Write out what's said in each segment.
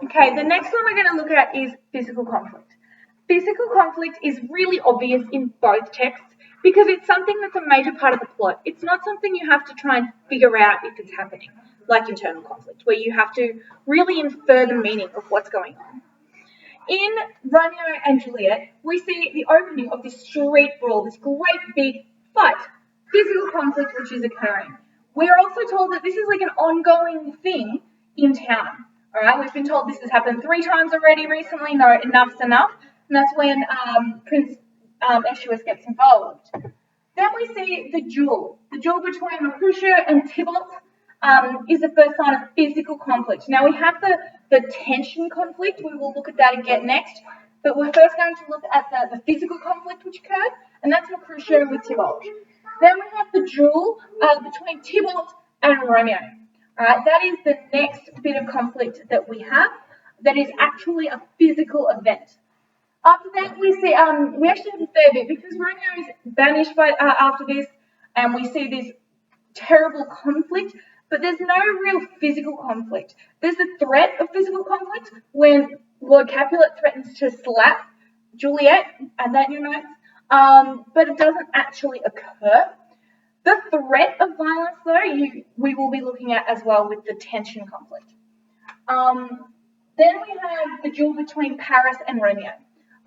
Okay, the next one we're going to look at is physical conflict. Physical conflict is really obvious in both texts because it's something that's a major part of the plot. It's not something you have to try and figure out if it's happening, like internal conflict, where you have to really infer the meaning of what's going on. In Romeo and Juliet, we see the opening of this street brawl, this great big fight, physical conflict which is occurring. We're also told that this is like an ongoing thing in town. All right, we've been told this has happened 3 times already recently. No, enough's enough. And that's when Prince Eschwus gets involved. Then we see the duel between Mercutio and Tybalt is the first sign of physical conflict. Now we have the tension conflict. We will look at that again next. But we're first going to look at the physical conflict which occurred, and that's Mercutio with Tybalt. Then we have the duel between Tybalt and Romeo. All right, that is the next bit of conflict that we have. That is actually a physical event. After that, we see we actually have a fair bit because Romeo is banished after this, and we see this terrible conflict. But there's no real physical conflict. There's the threat of physical conflict when Lord Capulet threatens to slap Juliet, and that you know, but it doesn't actually occur. The threat of violence, though, we will be looking at as well with the tension conflict. Then we have the duel between Paris and Romeo.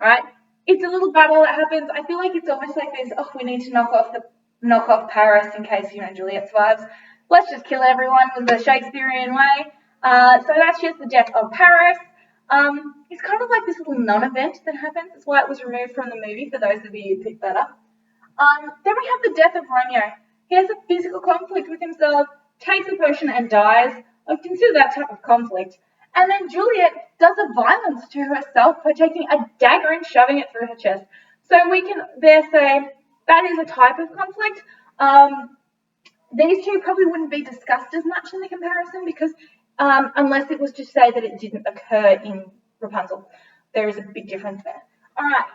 Right? It's a little battle that happens. I feel like it's almost like this, oh, we need to knock off Paris in case, Juliet survives. Let's just kill everyone with the Shakespearean way. So that's just the death of Paris. It's kind of like this little non-event that happens. That's why it was removed from the movie, for those of you who picked that up. Then we have the death of Romeo. He has a physical conflict with himself, takes a potion and dies. I consider that type of conflict. And then Juliet does a violence to herself by taking a dagger and shoving it through her chest. So we can there say that is a type of conflict. These two probably wouldn't be discussed as much in the comparison because unless it was to say that it didn't occur in Rapunzel. There is a big difference there. All right,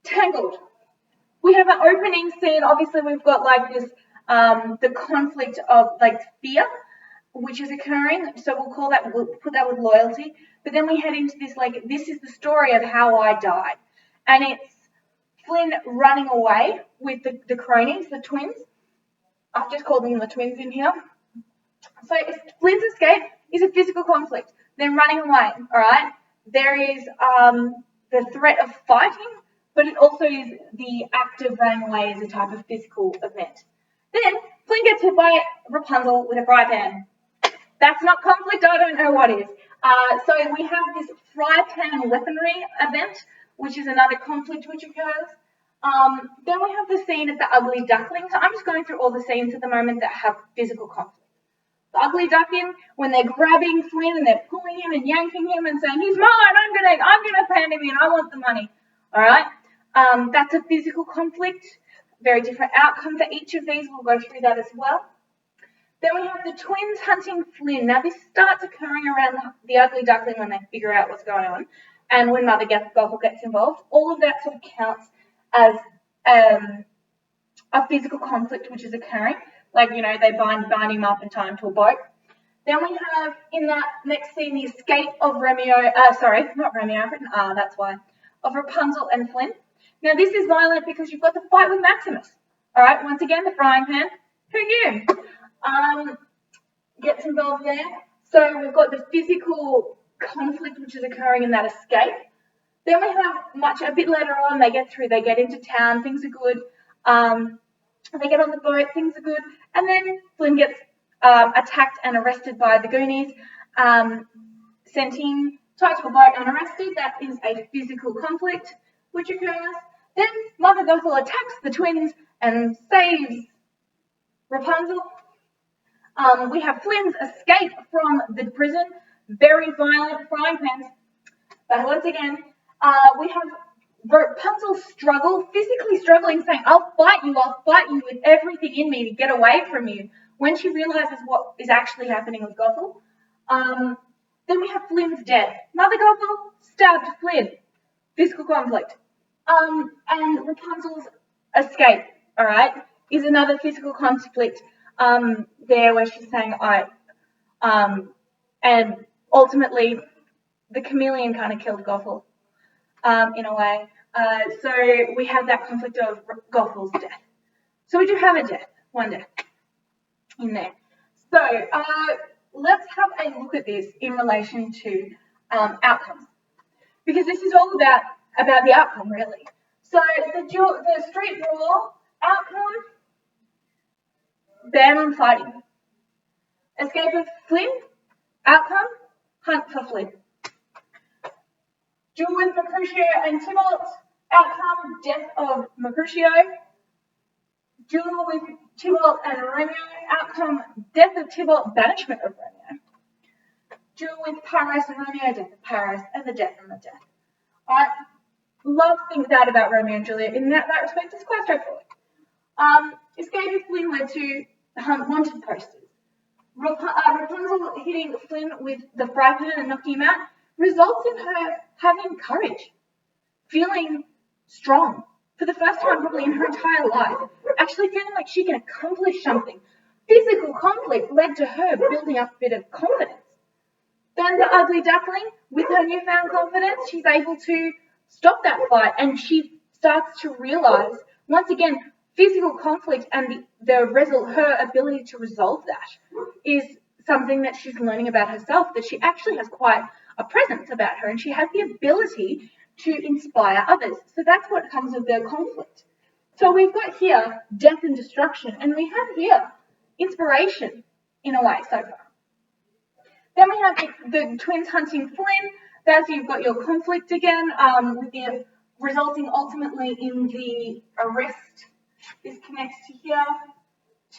Tangled. We have an opening scene. Obviously, we've got like this, the conflict of like fear, which is occurring. So we'll put that with loyalty. But then we head into this, like, this is the story of how I died. And it's Flynn running away with the cronies, the twins. I've just called them the twins in here. So Flynn's escape is a physical conflict. They're running away, all right? There is the threat of fighting, but it also is the act of running away as a type of physical event. Then Flynn gets hit by Rapunzel with a fry pan. That's not conflict, I don't know what is. So we have this fry pan weaponry event, which is another conflict which occurs. Then we have the scene of the ugly duckling. So I'm just going through all the scenes at the moment that have physical conflict. The ugly duckling, when they're grabbing Flynn and they're pulling him and yanking him and saying, he's mine, I'm gonna pan him in, I want the money. All right, that's a physical conflict. Very different outcome for each of these. We'll go through that as well. Then we have the twins hunting Flynn. Now this starts occurring around the ugly duckling when they figure out what's going on, and when Mother Gothel gets involved. All of that sort of counts as a physical conflict which is occurring. Like, they bind him up and tie him to a boat. Then we have, in that next scene, the escape of of Rapunzel and Flynn. Now, this is violent because you've got the fight with Maximus. All right, once again, the frying pan. Who knew? Gets involved there. So we've got the physical conflict which is occurring in that escape. Then we have a bit later on, they get into town, things are good. They get on the boat, things are good. And then Flynn gets attacked and arrested by the Goonies, sent in, tied to a boat and arrested. That is a physical conflict which occurs. Then Mother Gothel attacks the twins and saves Rapunzel. We have Flynn's escape from the prison, very violent frying pans. But once again, we have Rapunzel physically struggling, saying, I'll fight you with everything in me to get away from you, when she realizes what is actually happening with Gothel. Then we have Flynn's death. Mother Gothel stabbed Flynn, physical conflict. And Rapunzel's escape, all right, is another physical conflict there where she's saying, and ultimately the chameleon kind of killed Gothel in a way. So we have that conflict of Gothel's death. So we do have a death, one death in there. So let's have a look at this in relation to outcomes, because this is all about the outcome really. So the street brawl outcome, ban on fighting. Escape of Flynn, outcome, hunt for Flynn. Duel with Mercutio and Tybalt, outcome, death of Mercutio. Duel with Tybalt and Romeo, outcome, death of Tybalt, banishment of Romeo. Duel with Paris and Romeo, death of Paris, and the death and the death. I love that about Romeo and Juliet. In that respect, it's quite straightforward. Escape of Flynn led to wanted posters. Rapunzel hitting Flynn with the fry pan and knocking him out results in her having courage, feeling strong for the first time probably in her entire life, actually feeling like she can accomplish something. Physical conflict led to her building up a bit of confidence. Then the ugly duckling, with her newfound confidence, she's able to stop that fight, and she starts to realize, once again, physical conflict and her ability to resolve that is something that she's learning about herself, that she actually has quite a presence about her, and she has the ability to inspire others. So that's what comes with their conflict. So we've got here death and destruction, and we have here inspiration in a way so far. Then we have the twins hunting Flynn. That's you've got your conflict again, with the resulting ultimately in the arrest. This connects to here,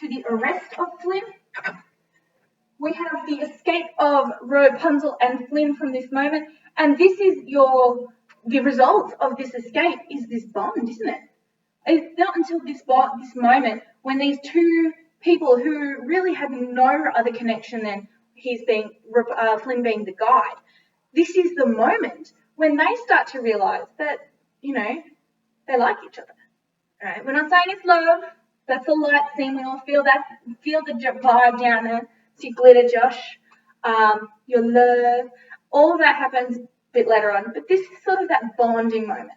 to the arrest of Flynn. We have the escape of Rapunzel and Flynn from this moment, and this is the result of this escape is this bond, isn't it? It's not until this moment when these two people who really had no other connection than Flynn being the guide, this is the moment when they start to realise that, they like each other. All right, we're not saying it's love. That's a light scene. We all feel that, feel the vibe down there. See glitter, Josh. Your love. All of that happens a bit later on. But this is sort of that bonding moment.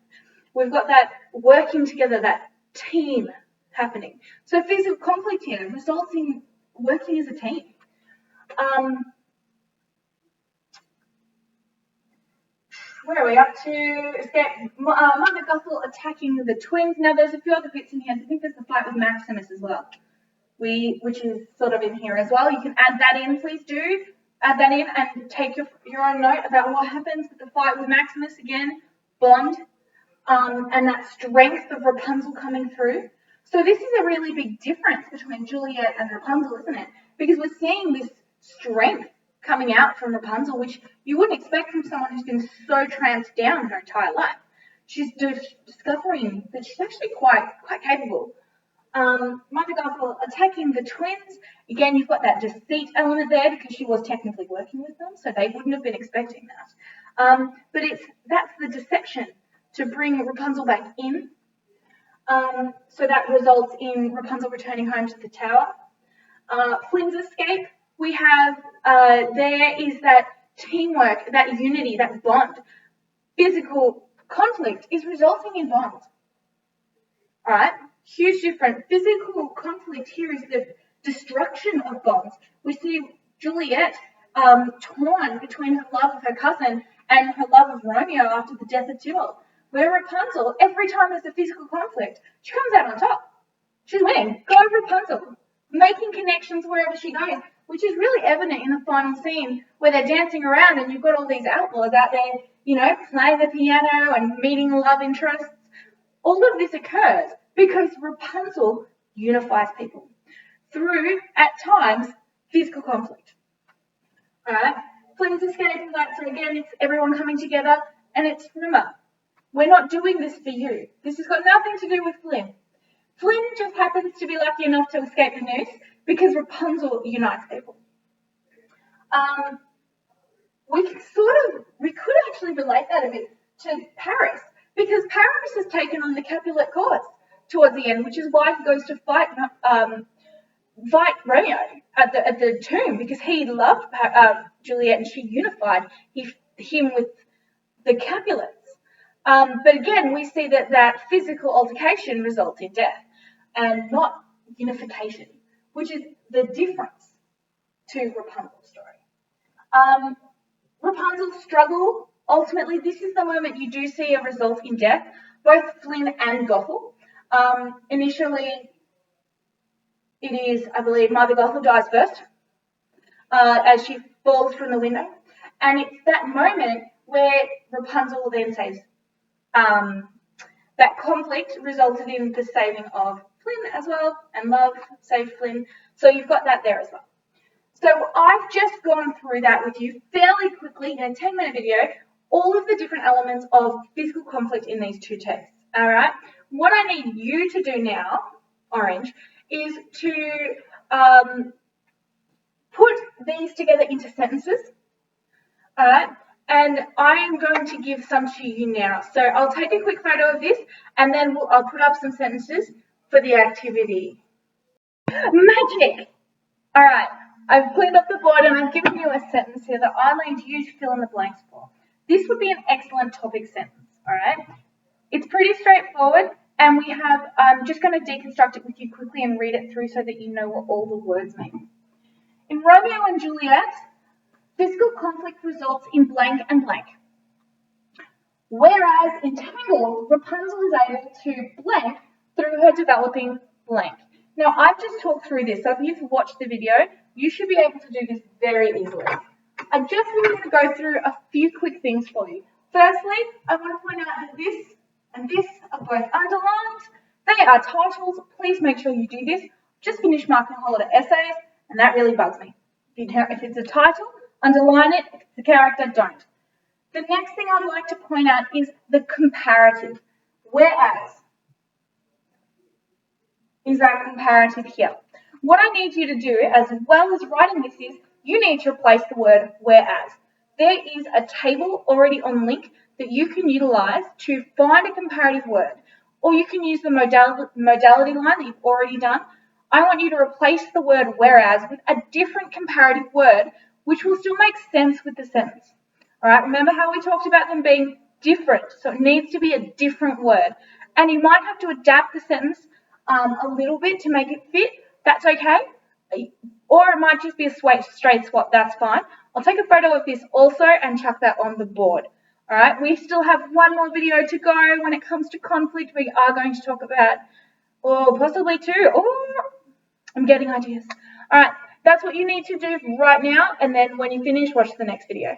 We've got that working together, that team happening. So physical conflict here results in working as a team. Where are we up to? Escape. Mother Gothel attacking the twins. Now there's a few other bits in here. I think there's the fight with Maximus as well, which is sort of in here as well. You can add that in, please do. Add that in and take your own note about what happens with the fight with Maximus again. Bond. And that strength of Rapunzel coming through. So this is a really big difference between Juliet and Rapunzel, isn't it? Because we're seeing this strength coming out from Rapunzel, which you wouldn't expect from someone who's been so tramped down her entire life. She's discovering that she's actually quite capable. Mother Gothel attacking the twins. Again, you've got that deceit element there because she was technically working with them, so they wouldn't have been expecting that. But that's the deception to bring Rapunzel back in. So that results in Rapunzel returning home to the tower. Flynn's escape. We have there is that teamwork, that unity, that bond. Physical conflict is resulting in bond. All right, huge difference. Physical conflict here is the destruction of bonds. We see Juliet torn between her love of her cousin and her love of Romeo after the death of Tybalt. Where Rapunzel, every time there's a physical conflict, she comes out on top. She's winning. Go Rapunzel. Making connections wherever she goes, which is really evident in the final scene where they're dancing around and you've got all these outlaws out there, playing the piano and meeting love interests. All of this occurs because Rapunzel unifies people through, at times, physical conflict. All right? Flynn's escaping that, so again, it's everyone coming together, and remember, we're not doing this for you. This has got nothing to do with Flynn. Flynn just happens to be lucky enough to escape the noose because Rapunzel unites people. We could actually relate that a bit to Paris, because Paris has taken on the Capulet cause towards the end, which is why he goes to fight fight Romeo at the tomb because he loved Juliet and she unified him with the Capulets. But again, we see that physical altercation results in death and not unification, which is the difference to Rapunzel's story. Rapunzel's struggle, ultimately, this is the moment you do see a result in death, both Flynn and Gothel. Initially, it is, I believe, Mother Gothel dies first as she falls from the window. And it's that moment where Rapunzel then says, that conflict resulted in the saving of Flynn as well, and love saved Flynn. So you've got that there as well. So I've just gone through that with you fairly quickly in a 10-minute video, all of the different elements of physical conflict in these two texts. All right. What I need you to do now, Orange, is to put these together into sentences. All right. And I'm going to give some to you now. So I'll take a quick photo of this and then I'll put up some sentences for the activity. Magic! All right, I've cleaned up the board and I've given you a sentence here that I need you to fill in the blanks for. This would be an excellent topic sentence, all right? It's pretty straightforward and we have, I'm just going to deconstruct it with you quickly and read it through so that you know what all the words mean. In Romeo and Juliet, physical conflict results in blank and blank. Whereas in Tangled, Rapunzel is able to blank through her developing blank. Now, I've just talked through this, so if you've watched the video, you should be able to do this very easily. I just really want to go through a few quick things for you. Firstly, I want to point out that this and this are both underlined. They are titles. Please make sure you do this. Just finished marking holiday essays, and that really bugs me. If it's a title, underline it. If it's a character, don't. The next thing I'd like to point out is the comparative. Whereas is our comparative here. What I need you to do, as well as writing this, is you need to replace the word whereas. There is a table already on Link that you can utilize to find a comparative word, or you can use the modality line that you've already done. I want you to replace the word whereas with a different comparative word, which will still make sense with the sentence. All right, remember how we talked about them being different, so it needs to be a different word. And you might have to adapt the sentence a little bit to make it fit. That's okay. Or it might just be a straight swap. That's fine. I'll take a photo of this also and chuck that on the board. All right. We still have one more video to go when it comes to conflict. We are going to talk about, or possibly two. Oh, I'm getting ideas. All right. That's what you need to do right now. And then when you finish, watch the next video.